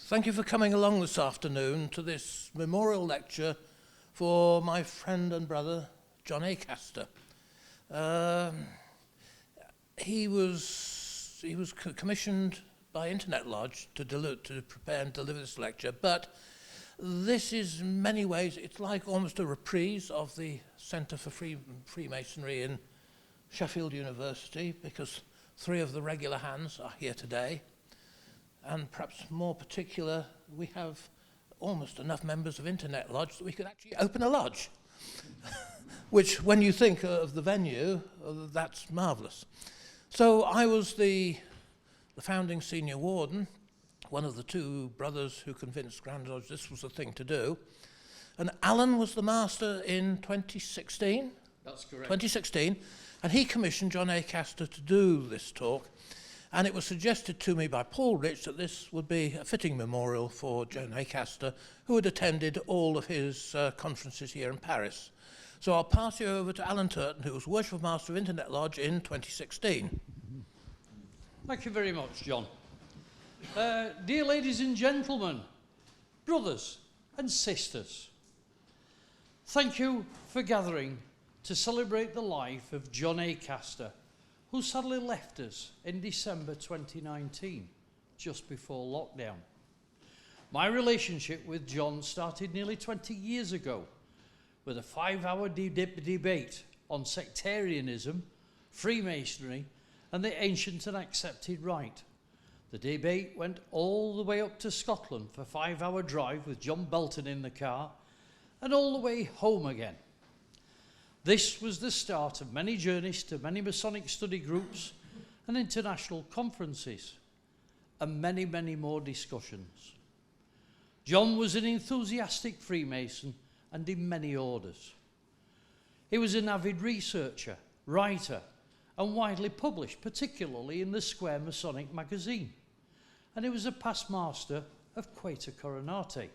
Thank you for coming along this afternoon to this memorial lecture for my friend and brother, John Acaster. He was commissioned by Internet Lodge to prepare and deliver this lecture, but this is in many ways, it's like almost a reprise of the Centre for Freemasonry in Sheffield University, because 3 of the regular hands are here today. And perhaps more particular, we have almost enough members of Internet Lodge that we could actually open a lodge, which when you think of the venue, that's marvellous. So I was the founding senior warden, one of the 2 brothers who convinced Grand Lodge this was the thing to do. And Alan was the master in 2016. That's correct. 2016, and he commissioned John Acaster to do this talk. And it was suggested to me by Paul Rich that this would be a fitting memorial for John Acaster, who had attended all of his conferences here in Paris. So I'll pass you over to Alan Turton, who was Worship Master of Internet Lodge in 2016. Thank you very much, John. Dear ladies and gentlemen, brothers and sisters, thank you for gathering to celebrate the life of John Acaster, who sadly left us in December 2019, just before lockdown. My relationship with John started nearly 20 years ago with a 5-hour debate on sectarianism, Freemasonry, and the ancient and accepted right. The debate went all the way up to Scotland for a 5-hour drive with John Belton in the car, and all the way home again. This was the start of many journeys to many Masonic study groups and international conferences, and many, many more discussions. John was an enthusiastic Freemason and in many orders. He was an avid researcher, writer, and widely published, particularly in the Square Masonic magazine. And he was a past master of Quater Coronate.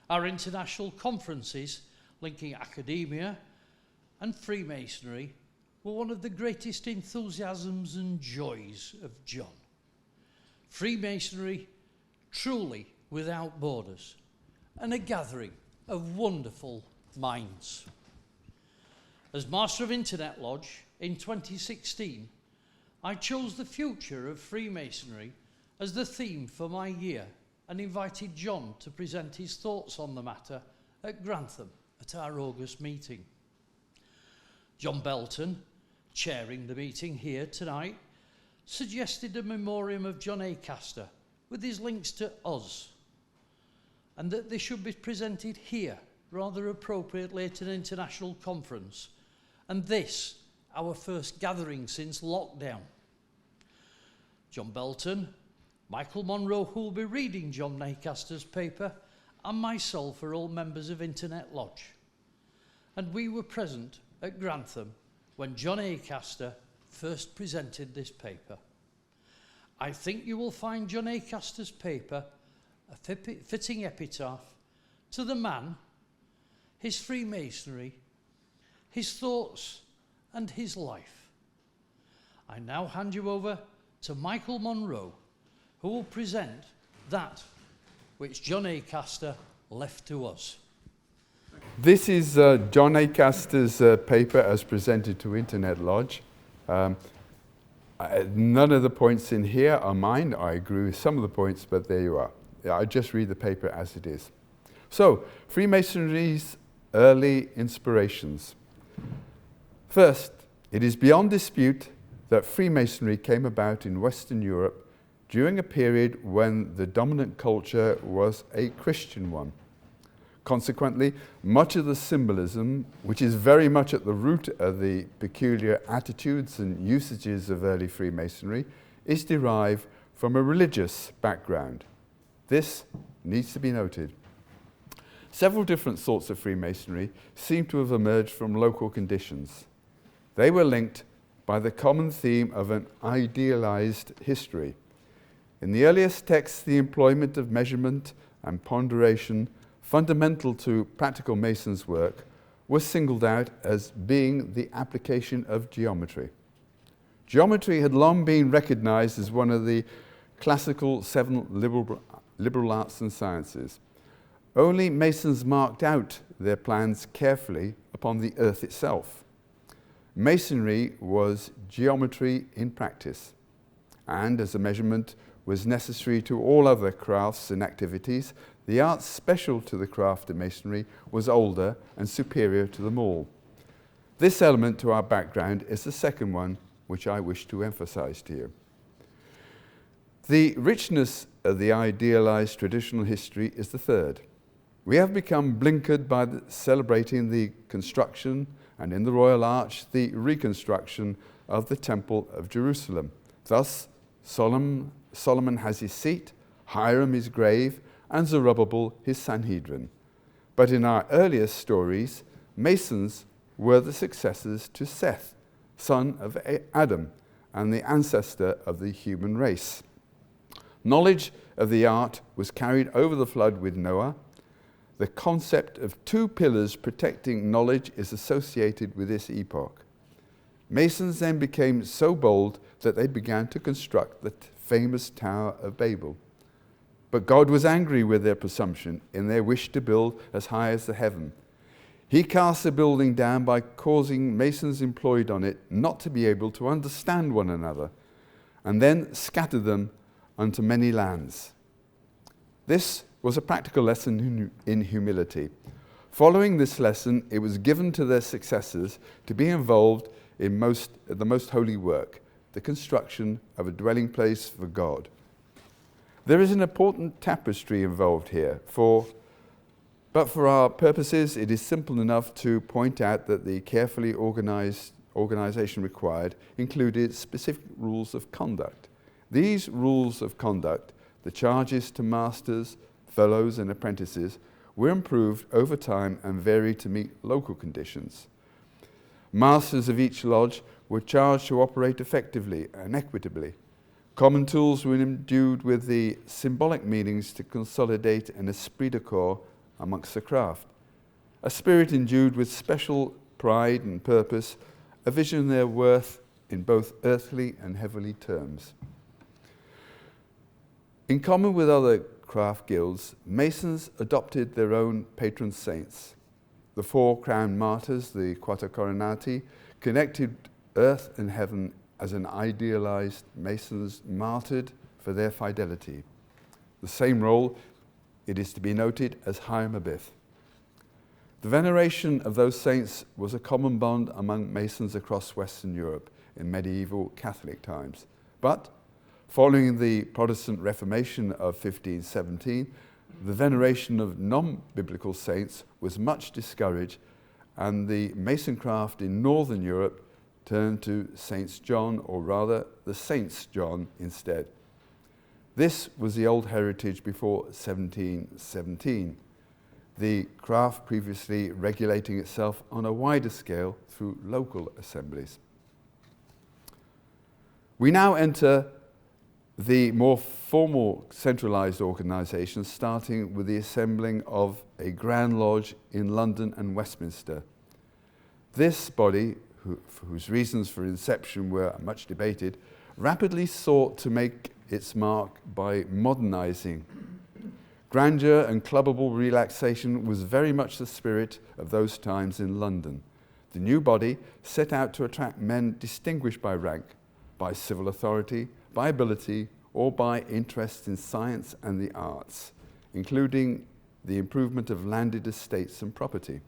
Our international conferences linking academia and Freemasonry were one of the greatest enthusiasms and joys of John. Freemasonry truly without borders, and a gathering of wonderful minds. As Master of Internet Lodge in 2016, I chose the future of Freemasonry as the theme for my year and invited John to present his thoughts on the matter at Grantham at our August meeting. John Belton, chairing the meeting here tonight, suggested a memoriam of John Acaster with his links to us, and that they should be presented here rather appropriately at an international conference, and this, our first gathering since lockdown. John Belton, Michael Monroe, who will be reading John Acaster's paper, and myself are all members of Internet Lodge. And we were present at Grantham when John Acaster first presented this paper. I think you will find John Acaster's paper a fitting epitaph to the man, his Freemasonry, his thoughts and his life. I now hand you over to Michael Monroe, who will present that which John Acaster left to us. This is John Acaster's paper as presented to Internet Lodge. None of the points in here are mine. I agree with some of the points, but there you are. I just read the paper as it is. So, Freemasonry's early inspirations. First, it is beyond dispute that Freemasonry came about in Western Europe during a period when the dominant culture was a Christian one. Consequently, much of the symbolism, which is very much at the root of the peculiar attitudes and usages of early Freemasonry, is derived from a religious background. This needs to be noted. Several different sorts of Freemasonry seem to have emerged from local conditions. They were linked by the common theme of an idealized history. In the earliest texts, the employment of measurement and ponderation, fundamental to practical Masons' work, was singled out as being the application of geometry. Geometry had long been recognized as one of the classical 7 liberal liberal arts and sciences. Only Masons marked out their plans carefully upon the earth itself. Masonry was geometry in practice, and as a measurement was necessary to all other crafts and activities, the art special to the craft of masonry was older and superior to them all. This element to our background is the second one which I wish to emphasize to you. The richness of the idealized traditional history is the third. We have become blinkered by celebrating the construction, and in the Royal Arch, the reconstruction of the Temple of Jerusalem. Thus, Solomon has his seat, Hiram his grave, and Zerubbabel his Sanhedrin. But in our earliest stories, Masons were the successors to Seth, son of Adam, and the ancestor of the human race. Knowledge of the art was carried over the flood with Noah. The concept of two pillars protecting knowledge is associated with this epoch. Masons then became so bold that they began to construct the famous Tower of Babel. But God was angry with their presumption in their wish to build as high as the heaven. He cast the building down by causing Masons employed on it not to be able to understand one another, and then scattered them unto many lands. This was a practical lesson in humility. Following this lesson, it was given to their successors to be involved in the most holy work, the construction of a dwelling place for God. There is an important tapestry involved here, but for our purposes, it is simple enough to point out that the carefully organization required included specific rules of conduct. These rules of conduct, the charges to masters, fellows, and apprentices, were improved over time and varied to meet local conditions. Masters of each lodge were charged to operate effectively and equitably. Common tools were imbued with the symbolic meanings to consolidate an esprit de corps amongst the craft, a spirit endued with special pride and purpose, a vision of their worth in both earthly and heavenly terms. In common with other craft guilds, Masons adopted their own patron saints. The four crowned martyrs, the Quattro Coronati, connected earth and heaven as an idealized Masons martyred for their fidelity. The same role, it is to be noted, as Hiram Abiff. The veneration of those saints was a common bond among Masons across Western Europe in medieval Catholic times. But following the Protestant Reformation of 1517, the veneration of non-biblical saints was much discouraged, and the Mason craft in Northern Europe turned to Saint John, or rather the Saints John, instead. This was the old heritage before 1717, the craft previously regulating itself on a wider scale through local assemblies. We now enter the more formal centralized organization, starting with the assembling of a Grand Lodge in London and Westminster. This body, whose reasons for inception were much debated, rapidly sought to make its mark by modernizing. Grandeur and clubbable relaxation was very much the spirit of those times in London. The new body set out to attract men distinguished by rank, by civil authority, by ability, or by interest in science and the arts, including the improvement of landed estates and property.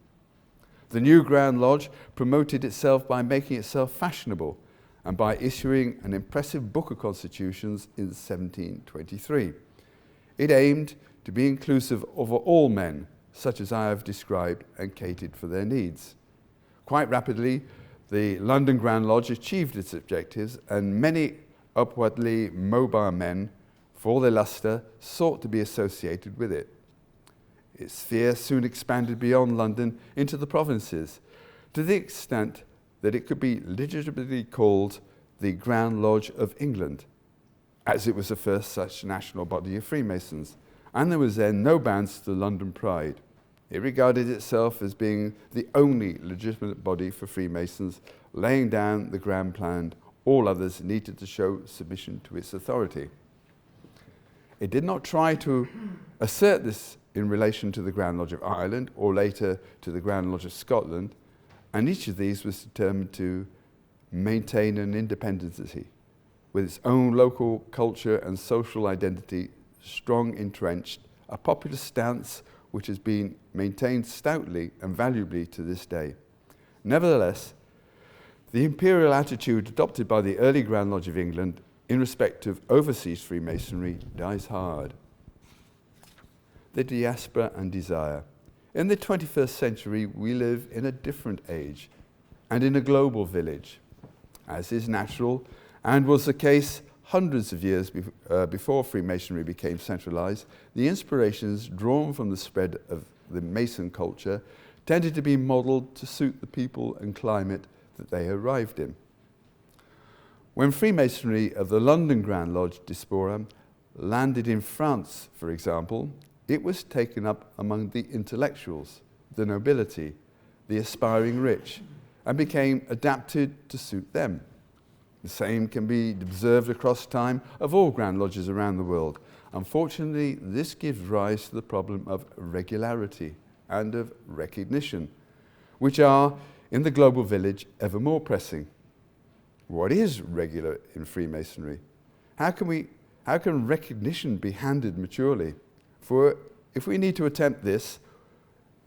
The new Grand Lodge promoted itself by making itself fashionable and by issuing an impressive book of constitutions in 1723. It aimed to be inclusive of all men, such as I have described, and catered for their needs. Quite rapidly, the London Grand Lodge achieved its objectives, and many upwardly mobile men, for their lustre, sought to be associated with it. Its sphere soon expanded beyond London into the provinces, to the extent that it could be legitimately called the Grand Lodge of England, as it was the first such national body of Freemasons, and there was then no bounds to London pride. It regarded itself as being the only legitimate body for Freemasons, laying down the grand plan. All others needed to show submission to its authority. It did not try to assert this in relation to the Grand Lodge of Ireland or later to the Grand Lodge of Scotland, and each of these was determined to maintain an independency with its own local culture and social identity strong entrenched, a popular stance which has been maintained stoutly and valuably to this day. Nevertheless, the imperial attitude adopted by the early Grand Lodge of England in respect of overseas Freemasonry dies hard. The diaspora and desire. In the 21st century, we live in a different age and in a global village, as is natural and was the case hundreds of years before Freemasonry became centralized. The inspirations drawn from the spread of the Mason culture tended to be modeled to suit the people and climate that they arrived in. When Freemasonry of the London Grand Lodge Diaspora landed in France, for example, it was taken up among the intellectuals, the nobility, the aspiring rich, and became adapted to suit them. The same can be observed across time of all Grand Lodges around the world. Unfortunately, this gives rise to the problem of regularity and of recognition, which are, in the global village, ever more pressing. What is regular in Freemasonry? How can recognition be handed maturely? For if we need to attempt this,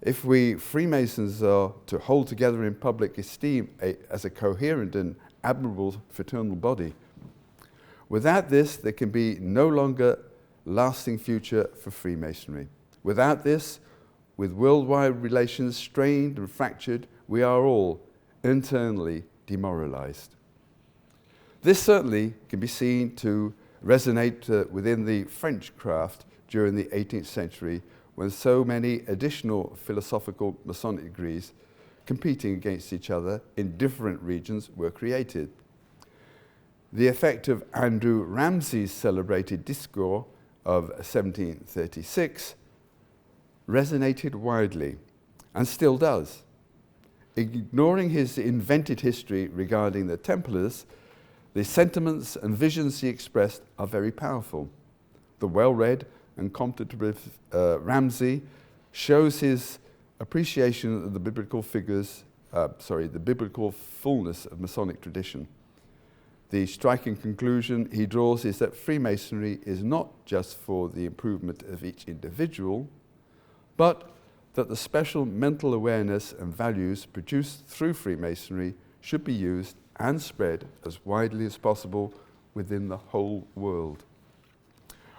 if we Freemasons are to hold together in public esteem as a coherent and admirable fraternal body, without this there can be no longer lasting future for Freemasonry. Without this, with worldwide relations strained and fractured, we are all internally demoralized. This certainly can be seen to resonate within the French craft during the 18th century, when so many additional philosophical Masonic degrees competing against each other in different regions were created. The effect of Andrew Ramsay's celebrated discourse of 1736 resonated widely, and still does. Ignoring his invented history regarding the Templars, the sentiments and visions he expressed are very powerful. The well-read and contemplative Ramsay shows his appreciation of the biblical the biblical fullness of Masonic tradition. The striking conclusion he draws is that Freemasonry is not just for the improvement of each individual, but that the special mental awareness and values produced through Freemasonry should be used and spread as widely as possible within the whole world.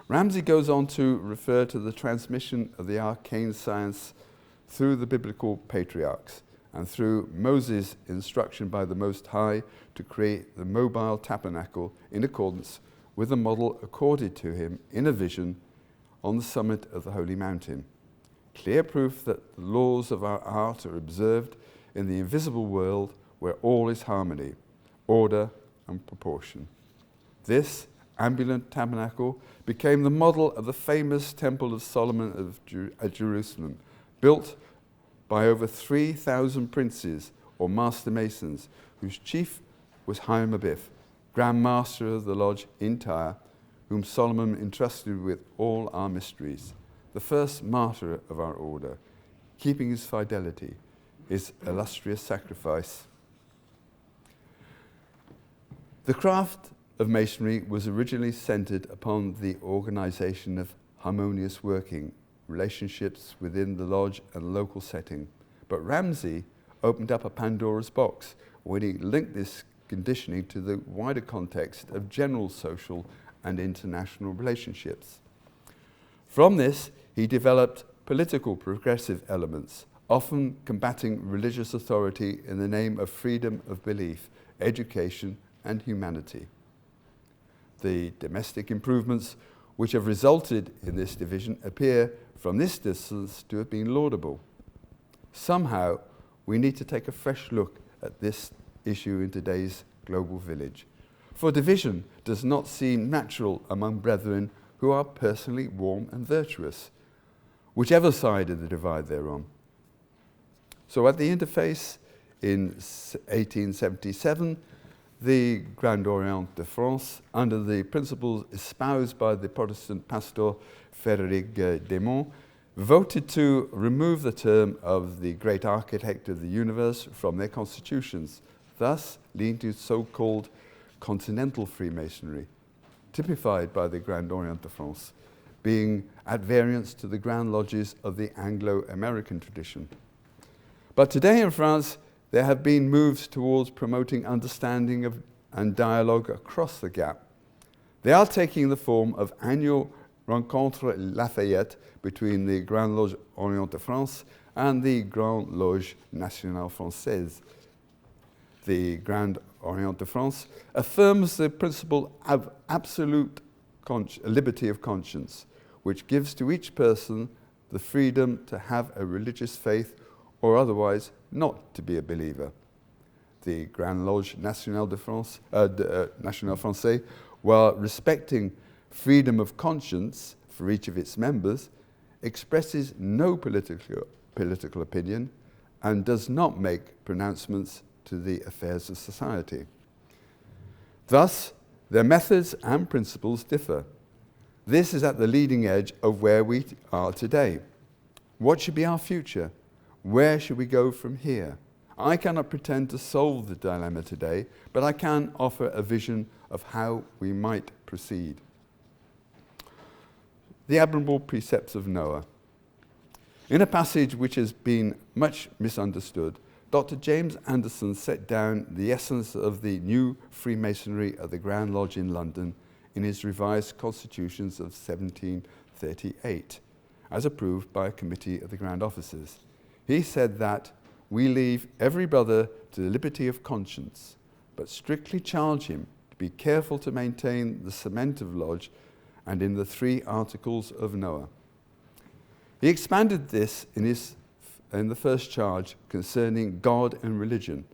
Ramsay goes on to refer to the transmission of the arcane science through the biblical patriarchs and through Moses' instruction by the Most High to create the mobile tabernacle in accordance with the model accorded to him in a vision on the summit of the Holy Mountain. Clear proof that the laws of our art are observed in the invisible world where all is harmony, order, and proportion. This ambulant tabernacle became the model of the famous Temple of Solomon at Jerusalem, built by over 3,000 princes or master masons, whose chief was Hiram Abiff, Grand Master of the Lodge in Tyre, whom Solomon entrusted with all our mysteries, the first martyr of our order, keeping his fidelity, his illustrious sacrifice. The craft of Masonry was originally centered upon the organization of harmonious working relationships within the lodge and local setting. But Ramsay opened up a Pandora's box when he linked this conditioning to the wider context of general social and international relationships. From this, he developed political progressive elements, often combating religious authority in the name of freedom of belief, education, and humanity. The domestic improvements which have resulted in this division appear from this distance to have been laudable. Somehow, we need to take a fresh look at this issue in today's global village. For division does not seem natural among brethren who are personally warm and virtuous, whichever side of the divide they're on. So at the interface in 1877, the Grand Orient de France, under the principles espoused by the Protestant pastor Frédéric Desmonts, voted to remove the term of the great architect of the universe from their constitutions, thus leading to so-called continental Freemasonry, typified by the Grand Orient de France, being at variance to the Grand Lodges of the Anglo-American tradition. But today in France, there have been moves towards promoting understanding and dialogue across the gap. They are taking the form of annual Rencontre Lafayette between the Grand Loge Orient de France and the Grande Loge Nationale Française. The Grand Orient de France affirms the principle of absolute liberty of conscience, which gives to each person the freedom to have a religious faith or otherwise not to be a believer. The Grande Loge Nationale de France, Nationale Française, while respecting freedom of conscience for each of its members, expresses no political opinion and does not make pronouncements to the affairs of society. Thus, their methods and principles differ. This is at the leading edge of where we are today. What should be our future? Where should we go from here? I cannot pretend to solve the dilemma today, but I can offer a vision of how we might proceed. The admirable precepts of Noah. In a passage which has been much misunderstood, Dr. James Anderson set down the essence of the new Freemasonry of the Grand Lodge in London in his revised constitutions of 1738, as approved by a committee of the Grand Officers. He said that we leave every brother to the liberty of conscience, but strictly charge him to be careful to maintain the cement of lodge and in the 3 articles of Noah. He expanded this in the first charge concerning God and religion,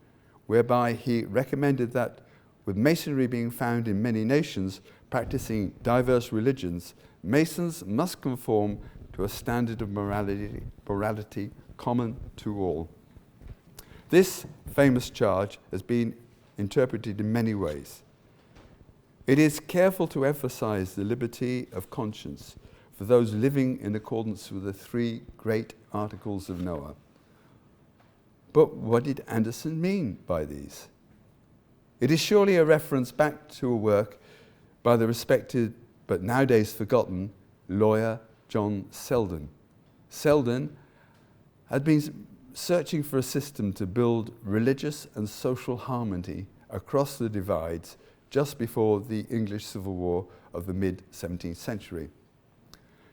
whereby he recommended that with Masonry being found in many nations practicing diverse religions, Masons must conform to a standard of morality common to all. This famous charge has been interpreted in many ways. It is careful to emphasize the liberty of conscience for those living in accordance with the 3 great articles of Noah. But what did Anderson mean by these? It is surely a reference back to a work by the respected but nowadays forgotten lawyer John Selden. Selden had been searching for a system to build religious and social harmony across the divides just before the English Civil War of the mid-17th century.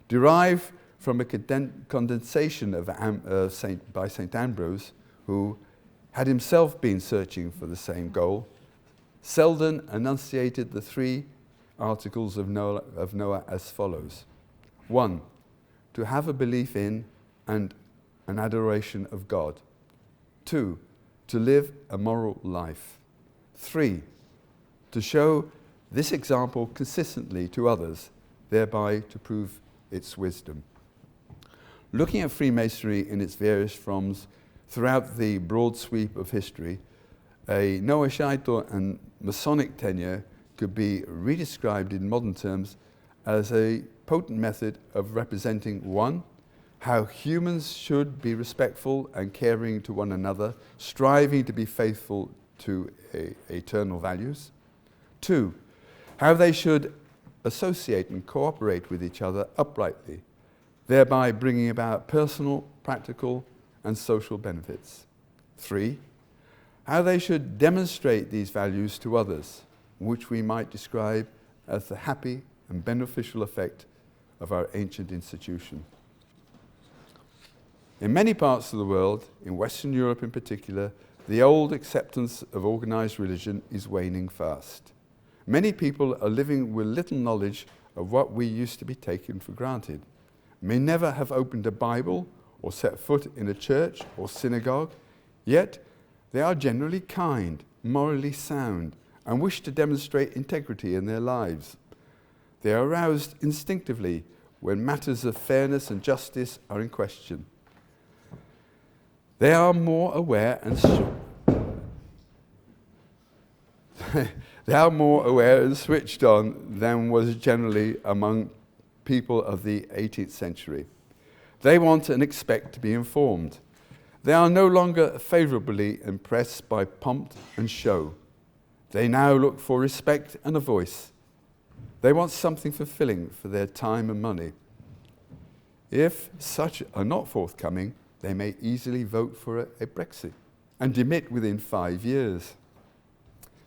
Derived from a condensation of by St. Ambrose, who had himself been searching for the same goal, Selden enunciated the 3 articles of Noah as follows. 1, to have a belief in and an adoration of God. 2, to live a moral life. 3, to show this example consistently to others, thereby to prove its wisdom. Looking at Freemasonry in its various forms throughout the broad sweep of history, a Noahide and Masonic tenure could be redescribed in modern terms as a potent method of representing 1, how humans should be respectful and caring to one another, striving to be faithful to eternal values. 2, how they should associate and cooperate with each other uprightly, thereby bringing about personal, practical, and social benefits. 3, how they should demonstrate these values to others, which we might describe as the happy and beneficial effect of our ancient institution. In many parts of the world, in Western Europe in particular, the old acceptance of organized religion is waning fast. Many people are living with little knowledge of what we used to be taken for granted, may never have opened a Bible or set foot in a church or synagogue, yet they are generally kind, morally sound, and wish to demonstrate integrity in their lives. They are aroused instinctively when matters of fairness and justice are in question. They are more aware and they are more aware and switched on than was generally among people of the 18th century. They want and expect to be informed. They are no longer favourably impressed by pomp and show. They now look for respect and a voice. They want something fulfilling for their time and money. If such are not forthcoming, they may easily vote for a Brexit and demit within 5 years.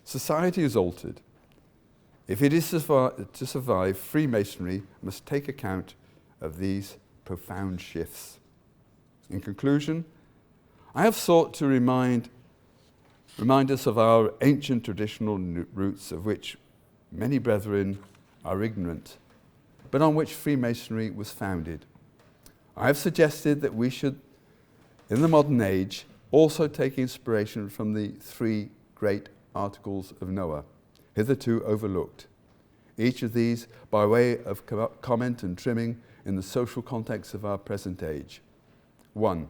Society is altered. If it is to survive, Freemasonry must take account of these profound shifts. In conclusion, I have sought to remind us of our ancient traditional roots, of which many brethren are ignorant, but on which Freemasonry was founded. I have suggested that we should, in the modern age, also take inspiration from the 3 great Articles of Noah, hitherto overlooked. Each of these by way of comment and trimming in the social context of our present age. 1.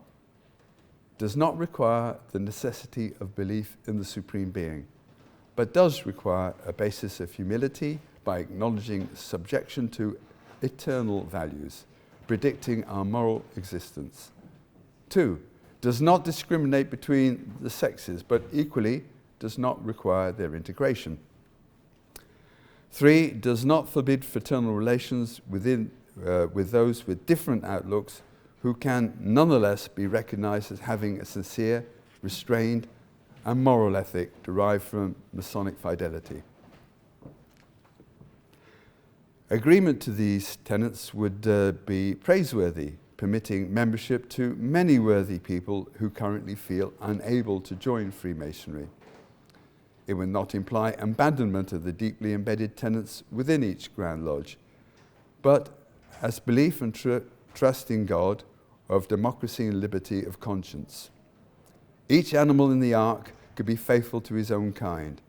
Does not require the necessity of belief in the Supreme Being, but does require a basis of humility by acknowledging subjection to eternal values, predicting our moral existence. 2. Does not discriminate between the sexes, but equally does not require their integration. 3. Does not forbid fraternal relations with those with different outlooks who can nonetheless be recognized as having a sincere, restrained, and moral ethic derived from Masonic fidelity. Agreement to these tenets would be praiseworthy, permitting membership to many worthy people who currently feel unable to join Freemasonry. It would not imply abandonment of the deeply embedded tenets within each Grand Lodge, but as belief and trust in God, of democracy and liberty of conscience. Each animal in the ark could be faithful to his own kind.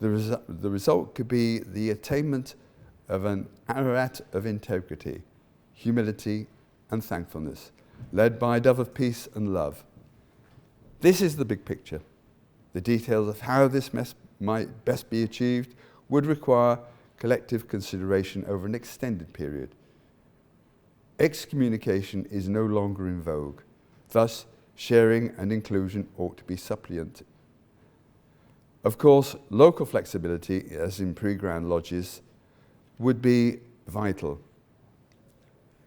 The result could be the attainment of an ararat of integrity, humility, and thankfulness, led by a dove of peace and love. This is the big picture. The details of how this might best be achieved would require collective consideration over an extended period. Excommunication is no longer in vogue. Thus, sharing and inclusion ought to be supplemented. Of course, local flexibility, as in pre-Grand Lodges, would be vital.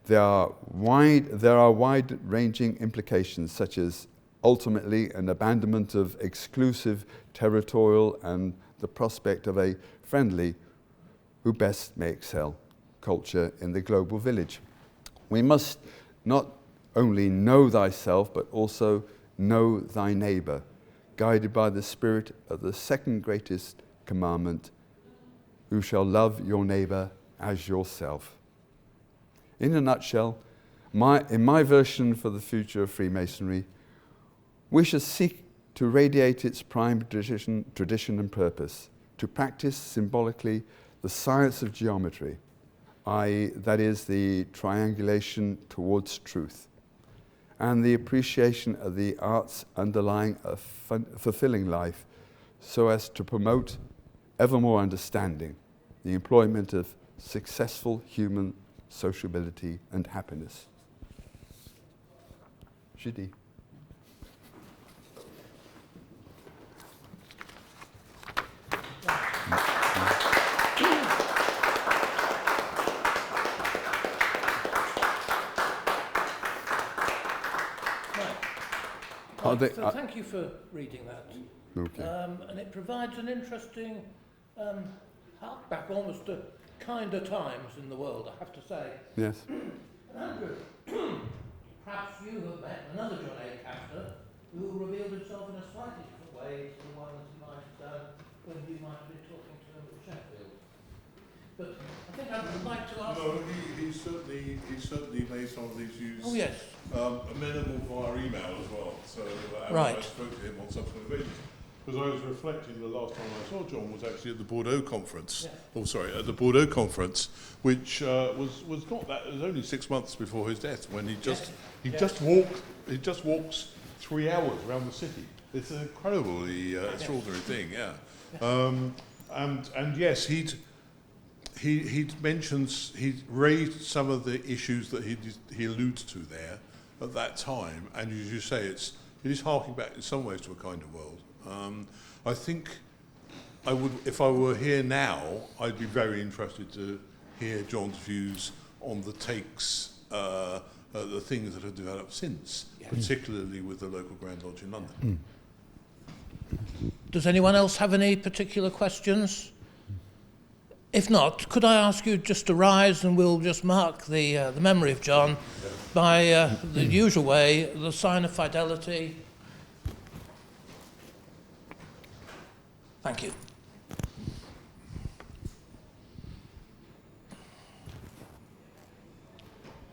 There are wide-ranging implications, such as ultimately an abandonment of exclusive territorial and the prospect of a friendly, who best may excel, culture in the global village. We must not only know thyself, but also know thy neighbour, guided by the spirit of the second greatest commandment, who shall love your neighbour as yourself. In a nutshell, in my version for the future of Freemasonry, we should seek to radiate its prime tradition and purpose, to practice symbolically the science of geometry, i.e., that is the triangulation towards truth, and the appreciation of the arts underlying a fulfilling life, so as to promote ever more understanding, the employment of successful human sociability and happiness. Judy. So thank you for reading that. Okay. And it provides an interesting hark back almost to kinder times in the world, I have to say. Yes. Andrew, perhaps you have met another John A. Caster who revealed himself in a slightly different way to the one that you might have done when you might have been talking to him at Sheffield. But I think I would like to ask... No, he certainly made some of these views amenable via email as well. So right. I spoke to him on subsequent occasions. Because I was reflecting the last time I saw John was actually at the Bordeaux conference. Yeah. At the Bordeaux conference, which was not that. It was only 6 months before his death when he just walks 3 hours around the city It's an incredibly extraordinary thing, yeah. And yes, he mentions, he raised some of the issues that he alludes to there at that time, and as you say, it is harking back in some ways to a kind of world. I think I would, if I were here now, I'd be very interested to hear John's views on the takes, the things that have developed since, particularly with the local Grand Lodge in London. Does anyone else have any particular questions? If not, could I ask you just to rise, and we'll just mark the memory of John by the usual way, the sign of fidelity. Thank you.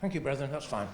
Thank you, brethren. That's fine.